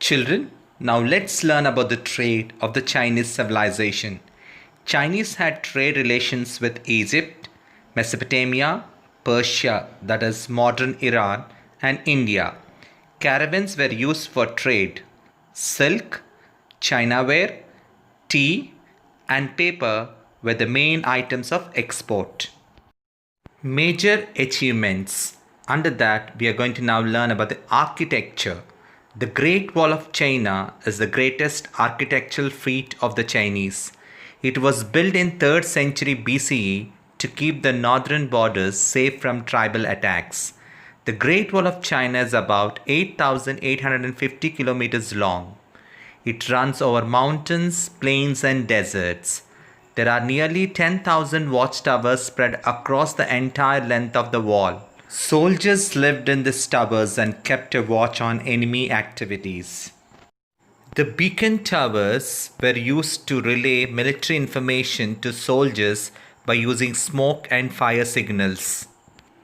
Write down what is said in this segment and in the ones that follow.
Children, now let's learn about the trade of the Chinese civilization. Chinese had trade relations with Egypt, Mesopotamia, Persia, that is modern Iran, and India. Caravans were used for trade. Silk, Chinaware, tea, and paper were the main items of export. Major achievements. Under that, we are going to now learn about the architecture. The Great Wall of China is the greatest architectural feat of the Chinese. It was built in 3rd century BCE to keep the northern borders safe from tribal attacks. The Great Wall of China is about 8,850 kilometers long. It runs over mountains, plains, and deserts. There are nearly 10,000 watchtowers spread across the entire length of the wall. Soldiers lived in these towers and kept a watch on enemy activities. The beacon towers were used to relay military information to soldiers by using smoke and fire signals.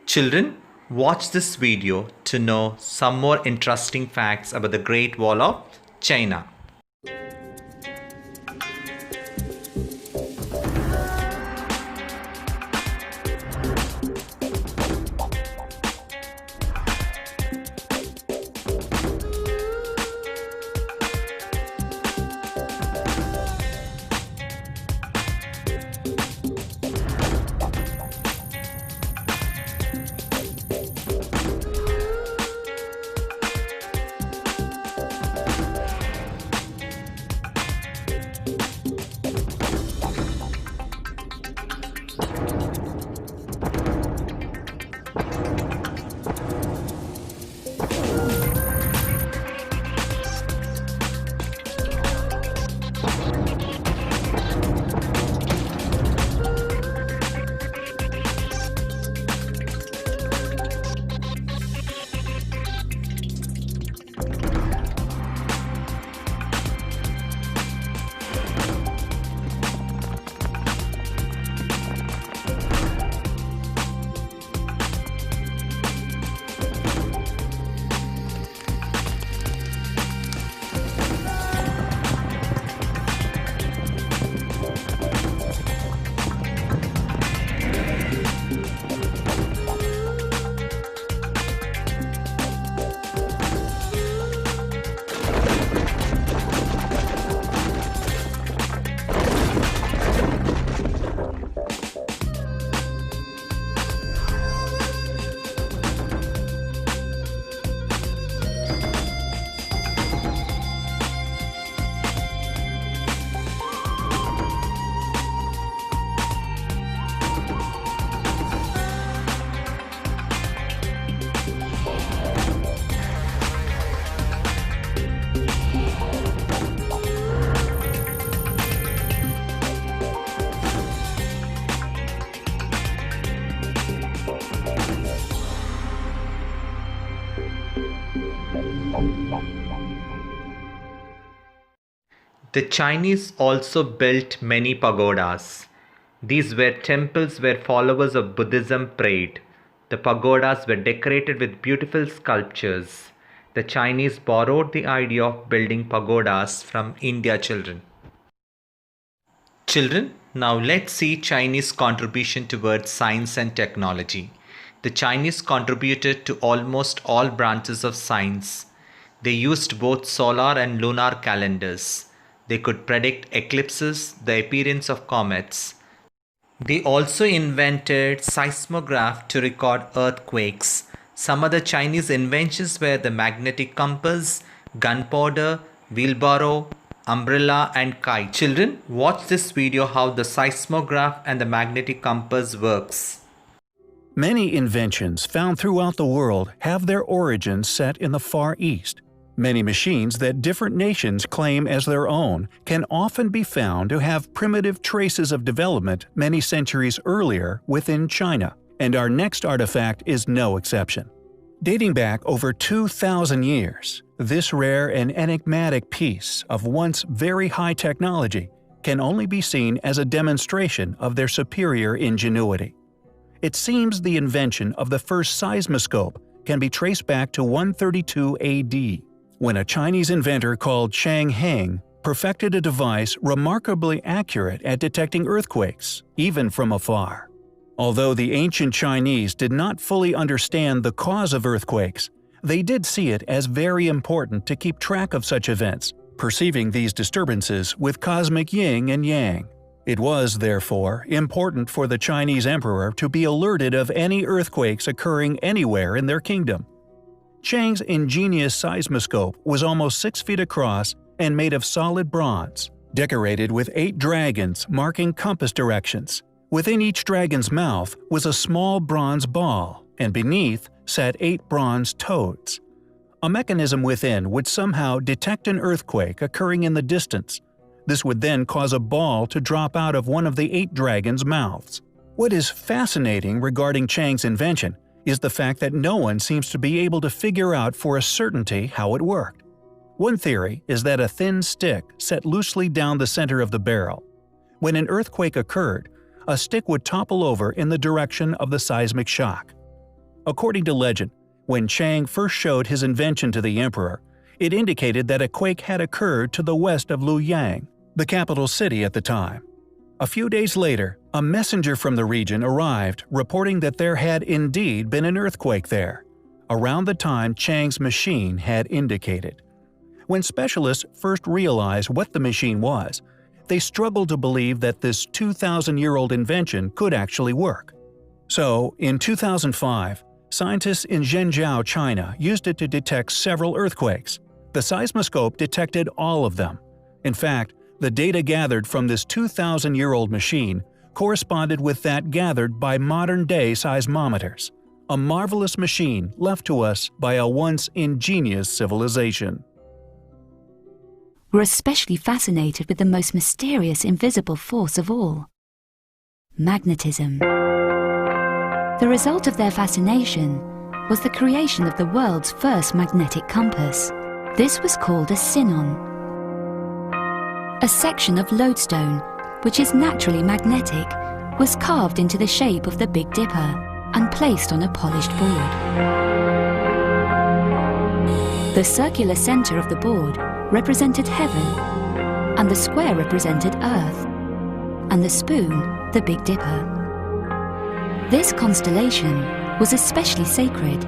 Children, watch this video to know some more interesting facts about the Great Wall of China. The Chinese also built many pagodas. These were temples where followers of Buddhism prayed. The pagodas were decorated with beautiful sculptures. The Chinese borrowed the idea of building pagodas from India, children. Children, now let's see Chinese contribution towards science and technology. The Chinese contributed to almost all branches of science. They used both solar and lunar calendars. They could predict eclipses, the appearance of comets. They also invented seismograph to record earthquakes. Some other Chinese inventions were the magnetic compass, gunpowder, wheelbarrow, umbrella, and kite. Children, watch this video how the seismograph and the magnetic compass works. Many inventions found throughout the world have their origins set in the Far East. Many machines that different nations claim as their own can often be found to have primitive traces of development many centuries earlier within China, and our next artifact is no exception. Dating back over 2,000 years, this rare and enigmatic piece of once very high technology can only be seen as a demonstration of their superior ingenuity. It seems the invention of the first seismoscope can be traced back to 132 AD. when a Chinese inventor called Chang Heng perfected a device remarkably accurate at detecting earthquakes, even from afar. Although the ancient Chinese did not fully understand the cause of earthquakes, they did see it as very important to keep track of such events, perceiving these disturbances with cosmic yin and yang. It was, therefore, important for the Chinese emperor to be alerted of any earthquakes occurring anywhere in their kingdom. Chang's ingenious seismoscope was almost 6 feet across and made of solid bronze, decorated with 8 dragons marking compass directions. Within each dragon's mouth was a small bronze ball, and beneath sat 8 bronze toads. A mechanism within would somehow detect an earthquake occurring in the distance. This would then cause a ball to drop out of one of the 8 dragons' mouths. What is fascinating regarding Chang's invention is the fact that no one seems to be able to figure out for a certainty how it worked. One theory is that a thin stick set loosely down the center of the barrel. When an earthquake occurred, a stick would topple over in the direction of the seismic shock. According to legend, when Chang first showed his invention to the emperor, it indicated that a quake had occurred to the west of Luoyang, the capital city at the time. A few days later, a messenger from the region arrived reporting that there had indeed been an earthquake there, around the time Chang's machine had indicated. When specialists first realized what the machine was, they struggled to believe that this 2,000-year-old invention could actually work. So, in 2005, scientists in Zhengzhou, China used it to detect several earthquakes. The seismoscope detected all of them. In fact, the data gathered from this 2,000-year-old machine corresponded with that gathered by modern-day seismometers. A marvelous machine left to us by a once ingenious civilization. We're especially fascinated with the most mysterious invisible force of all: magnetism. The result of their fascination was the creation of the world's first magnetic compass. This was called a sinon, a section of lodestone, which is naturally magnetic, was carved into the shape of the Big Dipper and placed on a polished board. The circular center of the board represented heaven, and the square represented earth, and the spoon the Big Dipper. This constellation was especially sacred,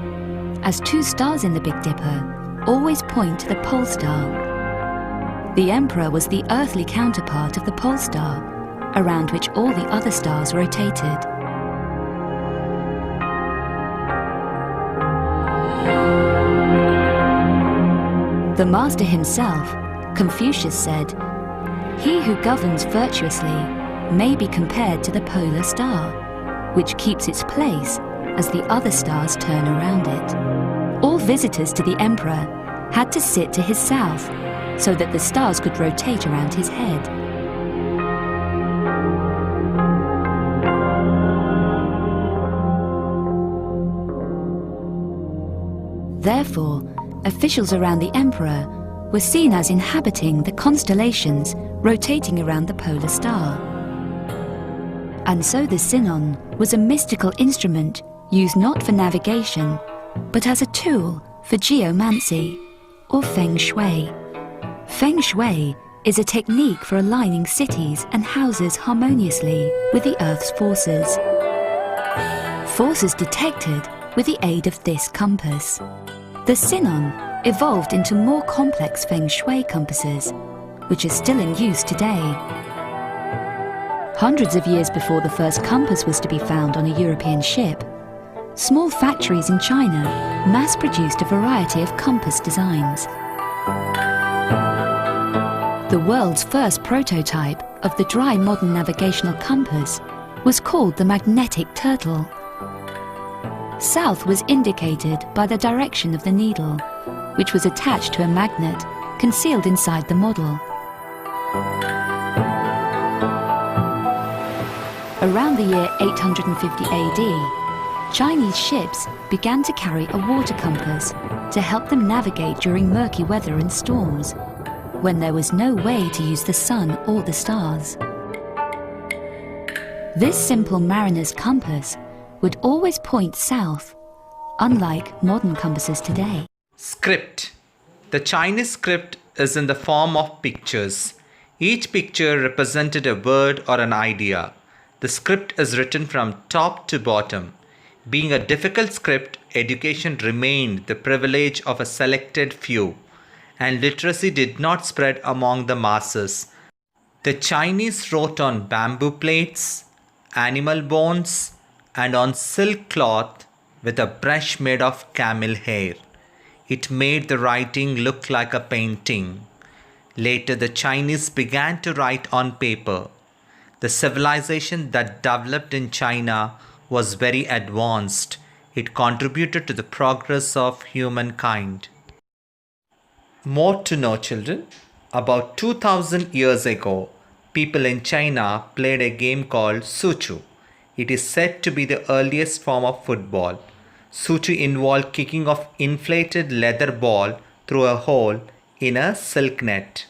as 2 stars in the Big Dipper always point to the pole star. The Emperor was the earthly counterpart of the pole star, around which all the other stars rotated. The master himself, Confucius, said, "He who governs virtuously may be compared to the polar star, which keeps its place as the other stars turn around it." All visitors to the emperor had to sit to his south, so that the stars could rotate around his head. Therefore, officials around the emperor were seen as inhabiting the constellations rotating around the polar star. And so the sinon was a mystical instrument used not for navigation, but as a tool for geomancy, or feng shui. Feng shui is a technique for aligning cities and houses harmoniously with the Earth's forces. Forces detected with the aid of this compass. The sinon evolved into more complex feng shui compasses, which are still in use today. Hundreds of years before the first compass was to be found on a European ship, small factories in China mass-produced a variety of compass designs. The world's first prototype of the dry modern navigational compass was called the magnetic turtle. South was indicated by the direction of the needle, which was attached to a magnet concealed inside the model. Around the year 850 AD, Chinese ships began to carry a water compass to help them navigate during murky weather and storms, when there was no way to use the sun or the stars. This simple mariner's compass would always point south, unlike modern compasses today. Script. The Chinese script is in the form of pictures. Each picture represented a word or an idea. The script is written from top to bottom. Being a difficult script, education remained the privilege of a selected few, and literacy did not spread among the masses. The Chinese wrote on bamboo plates, animal bones, and on silk cloth with a brush made of camel hair. It made the writing look like a painting. Later, the Chinese began to write on paper. The civilization that developed in China was very advanced. It contributed to the progress of humankind. More to know, children. About 2000 years ago, people in China played a game called Suchu. It is said to be the earliest form of football. Suchu involved kicking of inflated leather ball through a hole in a silk net.